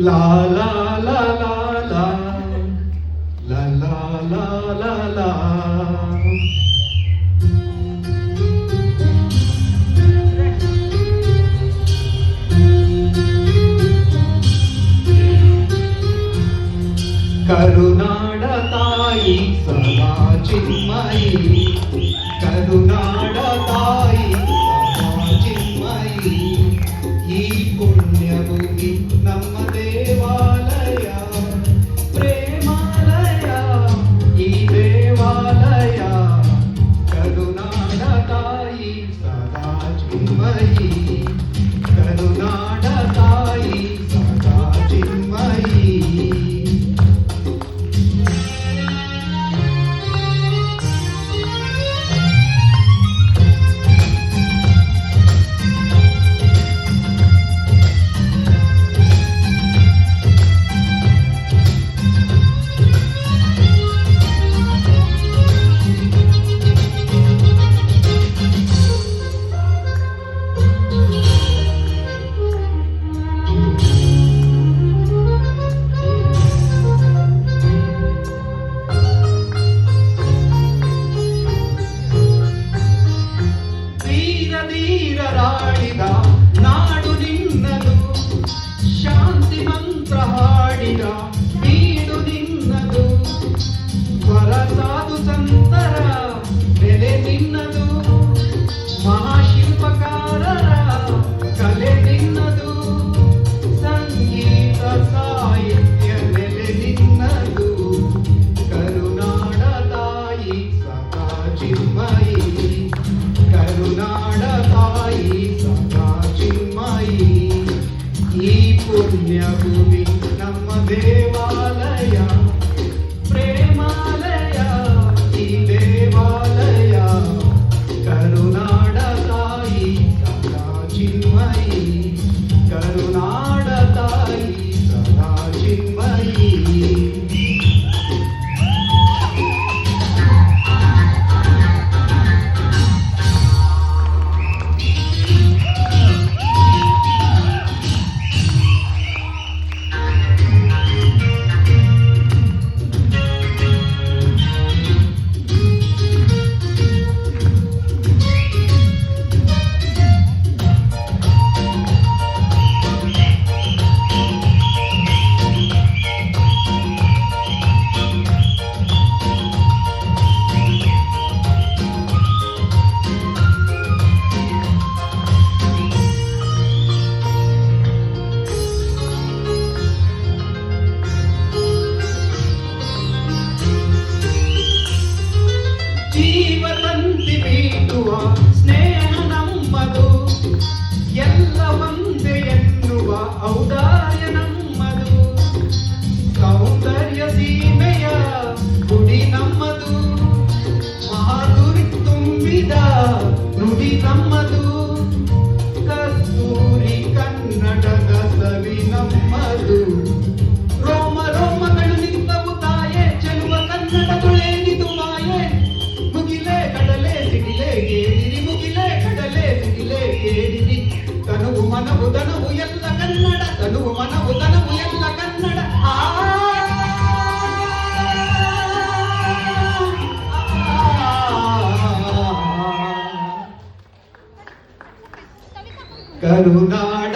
ಲಾ ಲಾ ಲಾ ಲಾ ಲಾ ಲಾ ಲಾ ಲಾ ಲಾ ಲಾ. ಕರುನಾಡ ತಾಯಿ ಸದಾ ಚಿನ್ಮಯಿ, ಕರುನಾಡ ತಾಯಿ ಸದಾ ಚಿನ್ಮಯಿ. ಈ ಪುಣ್ಯ ಭೂಮಿ ನಮ್ಮ ದೇವಾಲಯ, ಪ್ರೇಮಾಲಯ ಈ ದೇವಾಲಯ. ಕರುನಾಡ ತಾಯಿ ಸದಾ ಚಿನ್ಮಯಿ, ಕರುನಾಡ ತಾಯಿ ಸದಾ ಚಿನ್ಮಯಿ. ಧೀರರಾಡಿದ ನಾಡು ನಿನ್ನದು, ಶಾಂತಿ ಮಂತ್ರ ಹಾಡಿದ ಬೀಡು ನಿನ್ನದು. ವರ ಸಾಧು ಸಂತರ ಬೆಲೆ ನಿನ್ನದು, ಮಹಾಶಿಲ್ಪಕಾರರ ಕಲೆ ನಿನ್ನದು. ಸಂಗೀತ ಸಾಹಿತ್ಯ ನೆಲೆ ನಿನ್ನದು. ಕರುನಾಡ ತಾಯಿ ಸದಾ ಚಿನ್ಮಯಿ, ಕರುನಾಡ ತಾಯಿ ಸದಾ ಚಿನ್ಮಯಿ. ಈ ಪುಣ್ಯ ಭೂಮಿ ನಮ್ಮ ದೇವಾಲಯ, ಪ್ರೇಮಾಲಯ ಈ ದೇವಾಲಯ. ಕರುನಾಡ ತಾಯಿ ಸದಾ ಚಿನ್ಮಯಿ, ಕರುನಾಡ ತಾಯಿ ಸದಾ ಚಿನ್ಮಯಿ. ಜೀವದಂತಿ ಬೀಗುವ ಸ್ನೇಹ ನಮ್ಮದು, ಎಲ್ಲ ಒಂದೇ ಎನ್ನುವ ಔದಾರ್ಯ ನಮ್ಮದು. ಸೌಂದರ್ಯ ಸೀಮೆಯ ಗುಡಿ ನಮ್ಮದು, ಮಾಧುರಿ ತುಂಬಿದ ನುಡಿ ನಮ್ಮದು. ಕಸ್ತೂರಿ ಕನ್ನಡದ ಸವಿ ನಮ್ಮದು. ರೋಮ ರೋಮಗಳು ನಿಂತವು ತಾಯೇ, ಚೆಲುವ ಕನ್ನಡ ತೊಳೆದಿತು ಮಾಯೆ. ಮುಗಿಲೆ ಕಡಲೆ ಸಿಡಿಲೆ ಕೇಳಿರಿ, ಮುಗಿಲೆ ಕಡಲೆ ಸಿಡಿಲೆ ಕೇಳಿರಿ. ತನುವು ಮನವು ದನವು ಎಲ್ಲ ಕನ್ನಡ, ತನುವು ಮನವು ದನವು ಎಲ್ಲ ಕನ್ನಡ. ಕರುನಾಡ